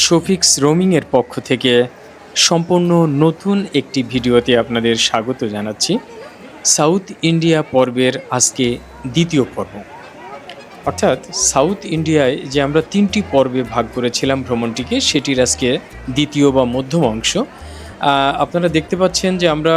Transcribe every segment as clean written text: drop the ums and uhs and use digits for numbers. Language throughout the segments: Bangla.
শফিক্স রোমিংয়ের পক্ষ থেকে সম্পূর্ণ নতুন একটি ভিডিওতে আপনাদের স্বাগত জানাচ্ছি। সাউথ ইন্ডিয়া পর্বের আজকে দ্বিতীয় পর্ব। অর্থাৎ সাউথ ইন্ডিয়ায় যে আমরা ৩টি পর্বে ভাগ করেছিলাম ভ্রমণটিকে, সেটির আজকে দ্বিতীয় বা মধ্যম অংশ। আপনারা দেখতে পাচ্ছেন যে আমরা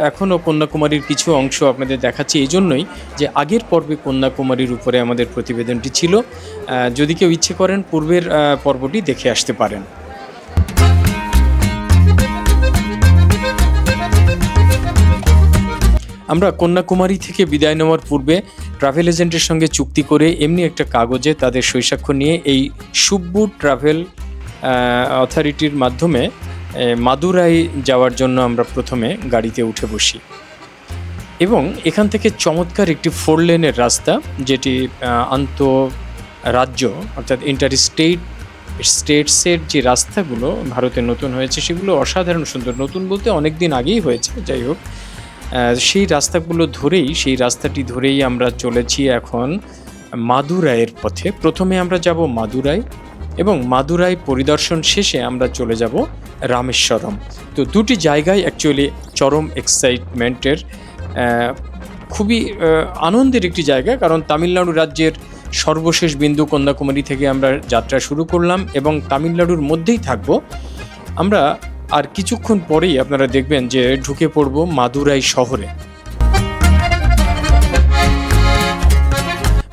এখনও কন্যাকুমারীর কিছু অংশ আপনাদের দেখাচ্ছি এই জন্যই যে আগের পর্বে কন্যাকুমারীর উপরে আমাদের প্রতিবেদনটি ছিল। যদি কেউ ইচ্ছে করেন পূর্বের পর্বটি দেখে আসতে পারেন। আমরা কন্যাকুমারী থেকে বিদায় নেওয়ার পূর্বে ট্রাভেল এজেন্টের সঙ্গে চুক্তি করে এমনি একটা কাগজে তাদের সই-স্বাক্ষর নিয়ে এই সুব্বু ট্রাভেল অথরিটির মাধ্যমে মাদুরাই যাওয়ার জন্য আমরা প্রথমে গাড়িতে উঠে বসি এবং এখান থেকে চমৎকার একটি 4 লেনের রাস্তা, যেটি আন্তঃরাজ্য অর্থাৎ স্টেটসের যে রাস্তাগুলো ভারতে নতুন হয়েছে সেগুলো অসাধারণ সুন্দর। নতুন বলতে অনেক দিন আগেই হয়েছে, যাই হোক সেই রাস্তাটি ধরেই আমরা চলেছি এখন মাদুরাইয়ের পথে। প্রথমে আমরা যাব মাদুরাই এবং মাদুরাই পরিদর্শন শেষে আমরা চলে যাব রামেশ্বরম। তো দুটি জায়গায় অ্যাকচুয়ালি চরম এক্সাইটমেন্টের, খুবই আনন্দের একটি জায়গা, কারণ তামিলনাড়ু রাজ্যের সর্বশেষ বিন্দু কন্যাকুমারী থেকে আমরা যাত্রা শুরু করলাম এবং তামিলনাড়ুর মধ্যেই থাকব আমরা। আর কিছুক্ষণ পরেই আপনারা দেখবেন যে ঢুকে পড়ব মাদুরাই শহরে।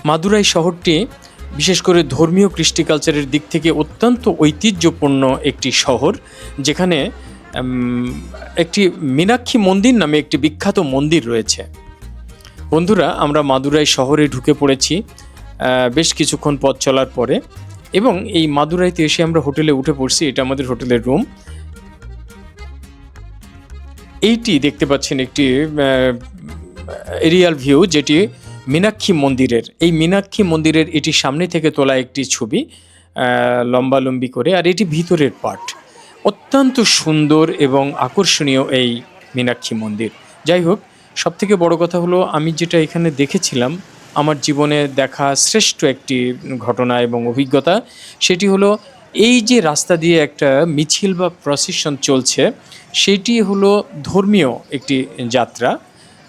মাদুরাই শহরটি বিশেষ করে ধর্মীয় কৃষ্টি কালচারের দিক থেকে অত্যন্ত ঐতিহ্যপূর্ণ একটি শহর, যেখানে একটি মীনাক্ষী মন্দির নামে একটি বিখ্যাত মন্দির রয়েছে। বন্ধুরা, আমরা মাদুরাই শহরে ঢুকে পড়েছি বেশ কিছুক্ষণ পথ চলার পরে এবং এই মাদুরাইতে এসে আমরা হোটেলে উঠে পড়ছি। এটা আমাদের হোটেলের রুম। এইটি দেখতে পাচ্ছেন একটি এরিয়াল ভিউ, যেটি মীনাক্ষী মন্দিরের। এই মীনাক্ষী মন্দিরের এটি সামনে থেকে তোলা একটি ছবি, লম্বালম্বি করে, আর এটি ভিতরের পার্ট। অত্যন্ত সুন্দর এবং আকর্ষণীয় এই মীনাক্ষী মন্দির। যাই হোক, সবথেকে বড় কথা হলো আমি যেটা এখানে দেখেছিলাম, আমার জীবনে দেখা শ্রেষ্ঠ একটি ঘটনা এবং অভিজ্ঞতা, সেটি হলো এই যে রাস্তা দিয়ে একটা মিছিল বা প্রসেশন চলছে, সেটি হলো ধর্মীয় একটি যাত্রা।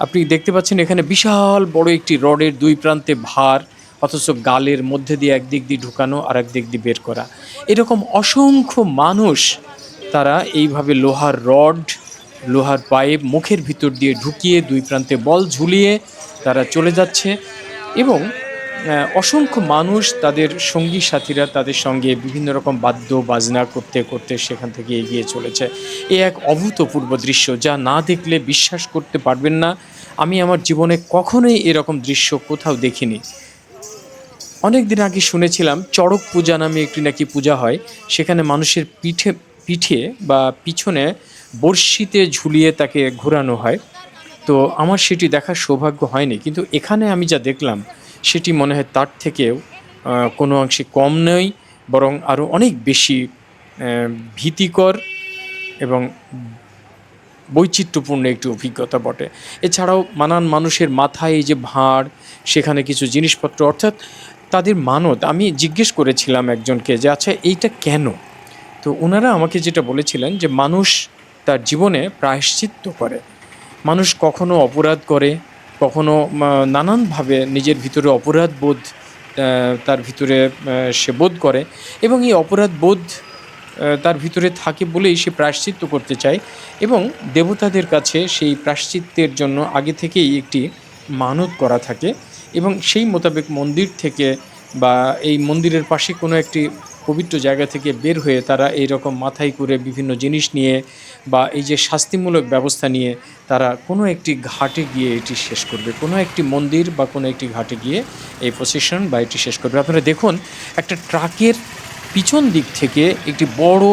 আপনি দেখতে পাচ্ছেন এখানে বিশাল বড় একটি রডের দুই প্রান্তে ভার, অথচ গালের মধ্যে দিয়ে একদিক দিয়ে ঢুকানো আর একদিক দিয়ে বের করা। এরকম অসংখ্য মানুষ তারা এইভাবে লোহার রড, লোহার পাইপ মুখের ভিতর দিয়ে ঢুকিয়ে দুই প্রান্তে বল ঝুলিয়ে তারা চলে যাচ্ছে এবং অসংখ্য মানুষ তাদের সঙ্গী সাথীরা তাদের সঙ্গে বিভিন্ন রকম বাদ্য বাজনা করতে করতে সেখান থেকে এগিয়ে চলেছে। এ এক অভূতপূর্ব দৃশ্য, যা না দেখলে বিশ্বাস করতে পারবেন না। আমি আমার জীবনে কখনোই এরকম দৃশ্য কোথাও দেখিনি। অনেক দিন আগে শুনেছিলাম চড়ক পূজা নামে একটি নাকি পূজা হয়, সেখানে মানুষের পিঠে বা পিছনে বড়শিতে ঝুলিয়ে তাকে ঘোরানো হয়। তো আমার সেটি দেখার সৌভাগ্য হয়নি, কিন্তু এখানে আমি যা দেখলাম সেটি মনে হয় তার থেকেও কোনো অংশে কম নয়, বরং আরও অনেক বেশি ভীতিকর এবং বৈচিত্র্যপূর্ণ একটি অভিজ্ঞতা বটে। এছাড়াও নানান মানুষের মাথায় এই যে ভাঁড়, সেখানে কিছু জিনিসপত্র, অর্থাৎ তাদের মানত। আমি জিজ্ঞেস করেছিলাম একজনকে যে আচ্ছা এইটা কেন, তো ওনারা আমাকে যেটা বলেছিলেন যে মানুষ তার জীবনে প্রায়শ্চিত্ত করে। মানুষ কখনো অপরাধ করে, কখনো নানানভাবে নিজের ভিতরে অপরাধ বোধ তার ভিতরে সে বোধ করে এবং এই অপরাধ বোধ তার ভিতরে থাকে বলেই সে প্রায়শ্চিত্ত করতে চায় এবং দেবতাদের কাছে সেই প্রায়শ্চিত্তের জন্য আগে থেকেই একটি মানত করা থাকে এবং সেই মোতাবেক মন্দির থেকে বা এই মন্দিরের পাশে কোনো একটি পবিত্র জায়গা থেকে বের হয়ে তারা এই রকম মাথায় করে বিভিন্ন জিনিস নিয়ে বা এই যে শাস্তিমূলক ব্যবস্থা নিয়ে তারা কোনো একটি ঘাটে গিয়ে এটি শেষ করবে, কোনো একটি মন্দির বা কোনো একটি ঘাটে গিয়ে এই প্রসেশন বা এটি শেষ করবে। আপনারা দেখুন, একটা ট্রাকের পিছন দিক থেকে একটি বড়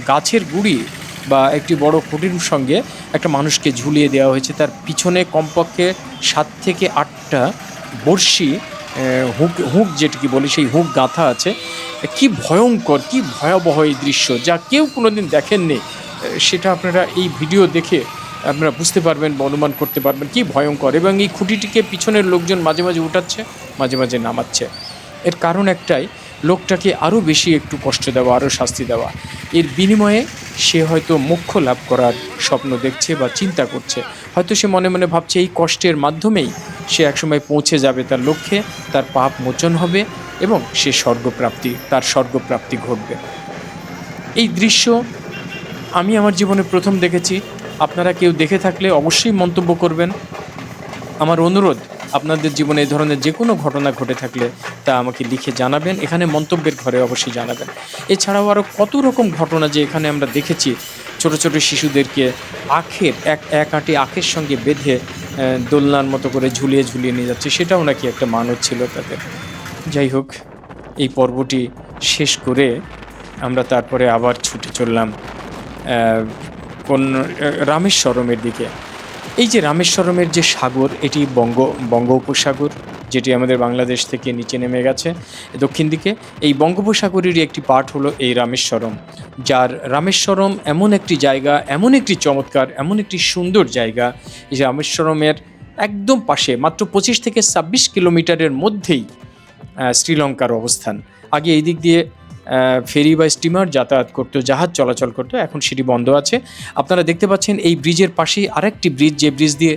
গাছের গুঁড়ি বা একটি বড় খুঁটির সঙ্গে একটা মানুষকে ঝুলিয়ে দেওয়া হয়েছে। তার পিছনে কমপক্ষে 7 থেকে 8টা বড়শি, হুক যেটিকে বলি, সেই হুক গাঁথা আছে। কি ভয়ঙ্কর, কি ভয়াবহ এই দৃশ্য, যা কেউ কোনোদিন দেখেননি। সেটা আপনারা এই ভিডিও দেখে আপনারা বুঝতে পারবেন বা অনুমান করতে পারবেন কি ভয়ঙ্কর। এবং এই খুঁটিটিকে পিছনের লোকজন মাঝে মাঝে উঠাচ্ছে, মাঝে মাঝে নামাচ্ছে। এর কারণ একটাই, লোকটাকে আরও বেশি একটু কষ্ট দেওয়া, আরও শাস্তি দেওয়া। এর বিনিময়ে সে হয়তো মোক্ষ লাভ করার স্বপ্ন দেখছে বা চিন্তা করছে। হয়তো সে মনে মনে ভাবছে এই কষ্টের মাধ্যমেই সে একসময় পৌঁছে যাবে তার লক্ষ্যে, তার পাপ মোচন হবে এবং সে তার স্বর্গপ্রাপ্তি ঘটবে। এই দৃশ্য আমি আমার জীবনে প্রথম দেখেছি। আপনারা কেউ দেখে থাকলে অবশ্যই মন্তব্য করবেন। আমার অনুরোধ, আপনাদের জীবনে এই ধরনের যে কোনো ঘটনা ঘটে থাকলে তা আমাকে লিখে জানাবেন, এখানে মন্তব্যের ঘরে অবশ্যই জানাবেন। এছাড়াও আরও কত রকম ঘটনা যে এখানে আমরা দেখেছি, ছোট ছোট শিশুদেরকে এক আঁটি আখের সঙ্গে বেঁধে দোলনার মতো করে ঝুলিয়ে ঝুলিয়ে নিয়ে যাচ্ছে, সেটাও নাকি একটা মানত ছিল তাদের। যাই হোক, এই পর্বটি শেষ করে আমরা তারপরে আবার ছুটে চললাম রামেশ্বরমের দিকে। এই যে রামেশ্বরমের যে সাগর, এটি বঙ্গোপসাগর, যেটি আমাদের বাংলাদেশ থেকে নিচে নেমে গেছে দক্ষিণ দিকে। এই বঙ্গোপসাগরেরই একটি পার্ট হলো এই রামেশ্বরম। রামেশ্বরম এমন একটি জায়গা, এমন একটি চমৎকার, এমন একটি সুন্দর জায়গা, এই রামেশ্বরমের একদম পাশে মাত্র 25 থেকে 26 কিলোমিটারের মধ্যেই শ্রীলঙ্কার অবস্থান। আগে এই দিক দিয়ে ফেরি বা স্টিমার যাতায়াত করতো, জাহাজ চলাচল করতো, এখন সেটি বন্ধ আছে। আপনারা দেখতে পাচ্ছেন এই ব্রিজের পাশেই আরেকটি ব্রিজ, যে ব্রিজ দিয়ে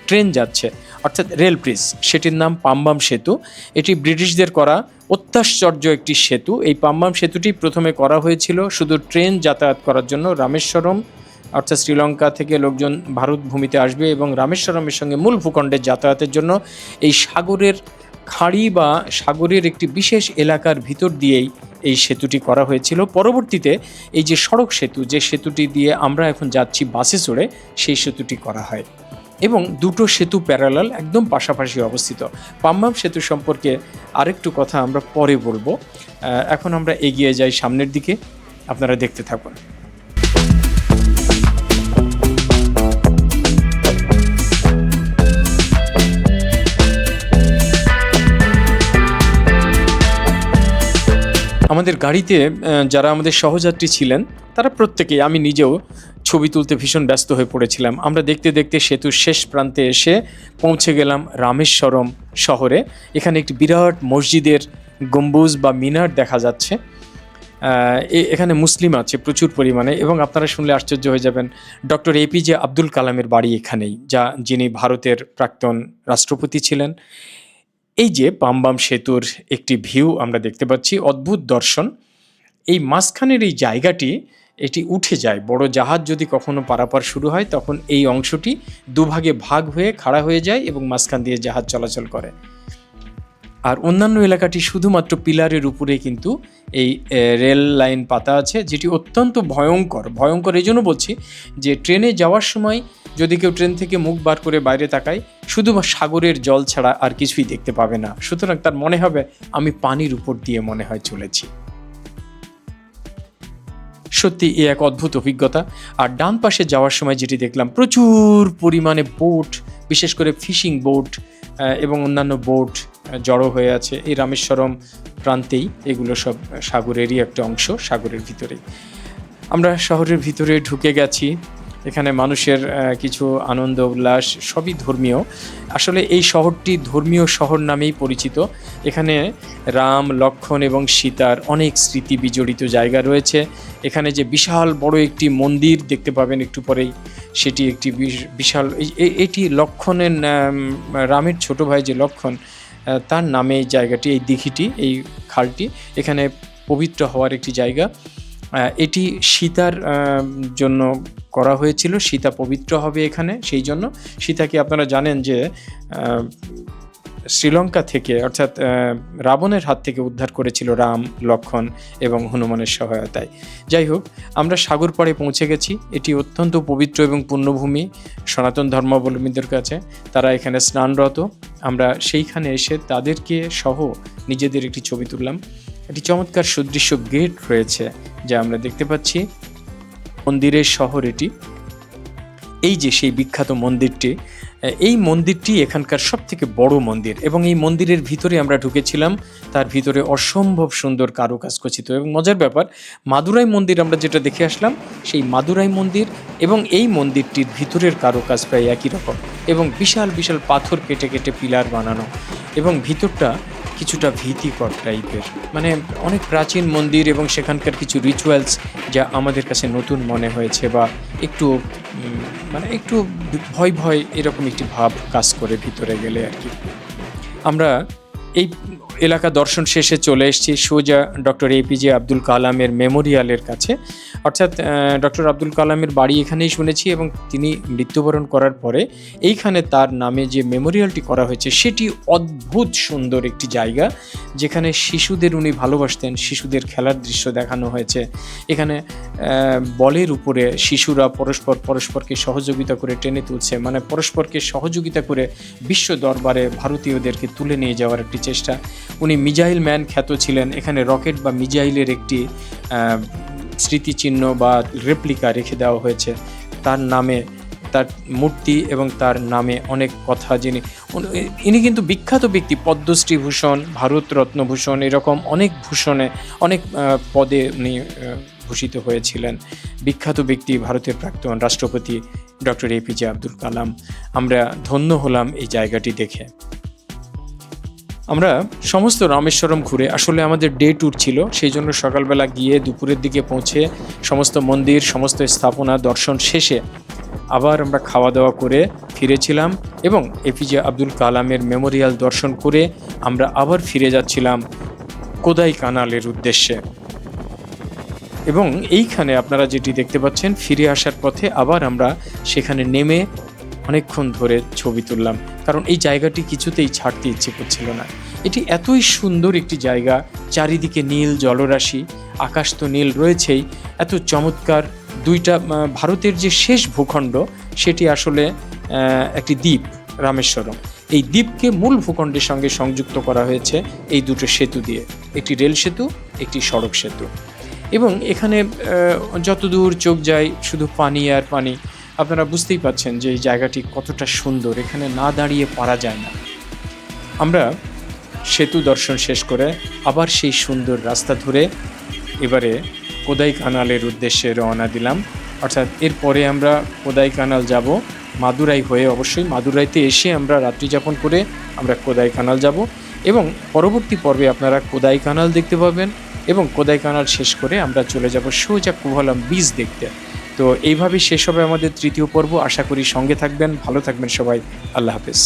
ট্রেন যাচ্ছে, অর্থাৎ রেল ব্রিজ, সেটির নাম পাম্বাম সেতু। এটি ব্রিটিশদের করা অত্যাশ্চর্য একটি সেতু। এই পাম্বাম সেতুটি প্রথমে করা হয়েছিল শুধু ট্রেন যাতায়াত করার জন্য। রামেশ্বরম অর্থাৎ শ্রীলঙ্কা থেকে লোকজন ভারত ভূমিতে আসবে এবং রামেশ্বরমের সঙ্গে মূল ভূখণ্ডের যাতায়াতের জন্য এই সাগরের খাঁড়ি বা সাগরের একটি বিশেষ এলাকার ভিতর দিয়েই এই সেতুটি করা হয়েছিল। পরবর্তীতে এই যে সড়ক সেতু, যে সেতুটি দিয়ে আমরা এখন যাচ্ছি বাসে চড়ে, সেই সেতুটি করা হয় এবং দুটো সেতু প্যারালাল একদম পাশাপাশি অবস্থিত। পাম্বাম সেতু সম্পর্কে আরেকটু কথা আমরা পরে বলবো। এখন আমরা এগিয়ে যাই সামনের দিকে, আপনারা দেখতে থাকুন। আমাদের গাড়িতে যারা আমাদের সহযাত্রী ছিলেন তারা প্রত্যেকেই, আমি নিজেও ছবি তুলতে ভীষণ ব্যস্ত হয়ে পড়েছিলাম। আমরা দেখতে দেখতে সেতুর শেষ প্রান্তে এসে পৌঁছে গেলাম রামেশ্বরম শহরে। এখানে একটি বিরাট মসজিদের গম্বুজ বা মিনার দেখা যাচ্ছে। এখানে মুসলিম আছে প্রচুর পরিমাণে এবং আপনারা শুনলে আশ্চর্য হয়ে যাবেন, ডক্টর এপিজে আব্দুল কালামের বাড়ি এখানেই, যিনি ভারতের প্রাক্তন রাষ্ট্রপতি ছিলেন। এই যে পাম্বাম সেতুর একটি ভিউ আমরা দেখতে পাচ্ছি, অদ্ভুত দর্শন। এই মাঝখানের এই জায়গাটি, এটি উঠে যায়। বড় জাহাজ যদি কখনো পারাপার শুরু হয় তখন এই অংশটি দুভাগে ভাগ হয়ে খাড়া হয়ে যায় এবং মাঝখান দিয়ে জাহাজ চলাচল করে। আর অন্যান্য এলাকাটি শুধুমাত্র পিলারের উপরে কিন্তু এই রেল লাইন পাতা আছে, যেটি অত্যন্ত ভয়ঙ্কর। এই জন্য বলছি যে ট্রেনে যাওয়ার সময় যদি কেউ ট্রেন থেকে মুখ বার করে বাইরে তাকায়, শুধু সাগরের জল ছাড়া আর কিছুই দেখতে পাবে না। সুতরাং তার মনে হবে আমি পানির উপর দিয়ে মনে হয় চলেছি। সত্যি এ এক অদ্ভুত অভিজ্ঞতা। আর ডান পাশে যাওয়ার সময় যেটি দেখলাম, প্রচুর পরিমাণে বোট, বিশেষ করে ফিশিং বোট এবং অন্যান্য বোট জড়ো হয়ে আছে এই রামেশ্বরম প্রান্তেই। এগুলো সব সাগরেরই একটা অংশ, সাগরের ভিতরেই। আমরা শহরের ভিতরে ঢুকে গেছি। এখানে মানুষের কিছু আনন্দ উল্লাস, সবই ধর্মীয়। আসলে এই শহরটি ধর্মীয় শহর নামেই পরিচিত। এখানে রাম, লক্ষ্মণ এবং সীতার অনেক স্মৃতি বিজড়িত জায়গা রয়েছে। এখানে যে বিশাল বড় একটি মন্দির দেখতে পাবেন একটু পরেই, সেটি একটি বিশাল, এটি লক্ষ্মণের, রামের ছোট ভাই যে লক্ষ্মণ, তার নামে এই জায়গাটি, এই দিঘিটি, এই খালটি এখানে পবিত্র হওয়ার একটি জায়গা। এটি সীতার জন্য করা হয়েছিল, সীতা পবিত্র হবে এখানে। সেই জন্য সীতাকে আপনারা জানেন যে শ্রীলঙ্কা থেকে, অর্থাৎ রাবণের হাত থেকে উদ্ধার করেছিল রাম, লক্ষ্মণ এবং হনুমানের সহায়তায়। যাই হোক, আমরা সাগর পাড়ে পৌঁছে গেছি। এটি অত্যন্ত পবিত্র এবং পুণ্যভূমি সনাতন ধর্মাবলম্বীদের কাছে। তারা এখানে স্নানরত। আমরা সেইখানে এসে তাদেরকে সহ নিজেদের একটি ছবি তুললাম। একটি চমৎকার সুদৃশ্য গেট রয়েছে যা আমরা দেখতে পাচ্ছি। মন্দিরের শহর এটি। এই যে সেই বিখ্যাত মন্দিরটি, এই মন্দিরটি এখানকার সবথেকে বড় মন্দির এবং এই মন্দিরের ভিতরে আমরা ঢুকেছিলাম। তার ভিতরে অসম্ভব সুন্দর কারুকাজ খচিত এবং মজার ব্যাপার, মাদুরাই মন্দির আমরা যেটা দেখে আসলাম, সেই মাদুরাই মন্দির এবং এই মন্দিরটির ভিতরের কারুকাজ প্রায় একই রকম এবং বিশাল বিশাল পাথর কেটে কেটে পিলার বানানো এবং ভিতরটা কিছুটা ভীতিকর টাইপের, মানে অনেক প্রাচীন মন্দির এবং সেখানকার কিছু রিচুয়ালস যা আমাদের কাছে নতুন মনে হয়েছে, বা একটু মানে একটু ভয় ভয় এরকম একটি ভাব কাজ করে ভিতরে গেলে আর কি। আমরা এই এলাকা দর্শন শেষে চলে এসেছি সোজা ডক্টর এপিজে আব্দুল কালামের মেমোরিয়ালের কাছে। অর্থাৎ ডক্টর আব্দুল কালামের বাড়ি এখানেই শুনেছি, এবং তিনি মৃত্যুবরণ করার পরে এইখানে তার নামে যে মেমোরিয়ালটি করা হয়েছে সেটি অদ্ভুত সুন্দর একটি জায়গা, যেখানে শিশুদের উনি ভালোবাসতেন, শিশুদের খেলার দৃশ্য দেখানো হয়েছে। এখানে বলের উপরে শিশুরা পরস্পরকে সহযোগিতা করে টেনে তুলছে, মানে পরস্পরকে সহযোগিতা করে বিশ্ব দরবারে ভারতীয়দেরকে তুলে নিয়ে যাওয়ার একটি চেষ্টা। উনি মিজাইল ম্যান খ্যাত ছিলেন। এখানে রকেট বা মিজাইলের একটি স্মৃতিচিহ্ন বা রেপ্লিকা রেখে দেওয়া হয়েছে তার নামে, তার মূর্তি এবং তার নামে অনেক কথা। ইনি কিন্তু বিখ্যাত ব্যক্তি, পদ্মশ্রীভূষণ, ভারতরত্নভূষণ, এরকম অনেক ভূষণে, অনেক পদে উনি ভূষিত হয়েছিলেন। বিখ্যাত ব্যক্তি, ভারতের প্রাক্তন রাষ্ট্রপতি ডক্টর এপিজে আব্দুল কালাম। আমরা ধন্য হলাম এই জায়গাটি দেখে। আমরা সমস্ত রামেশ্বরম ঘুরে, আসলে আমাদের ডে ট্যুর ছিল, সেই জন্য সকালবেলা গিয়ে দুপুরের দিকে পৌঁছে সমস্ত মন্দির, সমস্ত স্থাপনা দর্শন শেষে আবার আমরা খাওয়া দাওয়া করে ফিরেছিলাম, এবং এপিজে আব্দুল কালামের মেমোরিয়াল দর্শন করে আমরা আবার ফিরে যাচ্ছিলাম কোদাই কানালের উদ্দেশ্যে। এবং এইখানে আপনারা যেটি দেখতে পাচ্ছেন, ফিরে আসার পথে আবার আমরা সেখানে নেমে অনেকক্ষণ ধরে ছবি তুললাম, কারণ এই জায়গাটি কিছুতেই ছাড়তে ইচ্ছে করছিল না। এটি এতই সুন্দর একটি জায়গা, চারিদিকে নীল জলরাশি, আকাশ তো নীল রয়েছেই, এত চমৎকার। দুইটা ভারতের যে শেষ ভূখণ্ড সেটি আসলে একটি দ্বীপ রামেশ্বরম। এই দ্বীপকে মূল ভূখণ্ডের সঙ্গে সংযুক্ত করা হয়েছে এই দুটো সেতু দিয়ে, একটি রেল সেতু, একটি সড়ক সেতু। এবং এখানে যতদূর চোখ যায় শুধু পানি আর পানি। আপনারা বুঝতেই পাচ্ছেন যে এই জায়গাটি কতটা সুন্দর, এখানে না দাঁড়িয়ে পারা যায় না। আমরা সেতু দর্শন শেষ করে আবার সেই সুন্দর রাস্তা ধরে এবারে কোদাই কানালের উদ্দেশ্যে রওনা দিলাম। অর্থাৎ এরপরে আমরা কোদাই কানাল যাব মাদুরাই হয়ে, অবশ্যই মাদুরাইতে এসে আমরা রাত্রি যাপন করে আমরা কোদাই কানাল যাব, এবং পরবর্তী পর্বে আপনারা কোদাই কানাল দেখতে পাবেন, এবং কোদাই কানাল শেষ করে আমরা চলে যাব সোজা কুভালাম বীচ দেখতে। তো এইভাবেই শেষ হবে আমাদের তৃতীয় পর্ব। আশা করি সঙ্গে থাকবেন, ভালো থাকবেন সবাই। আল্লাহ হাফেজ।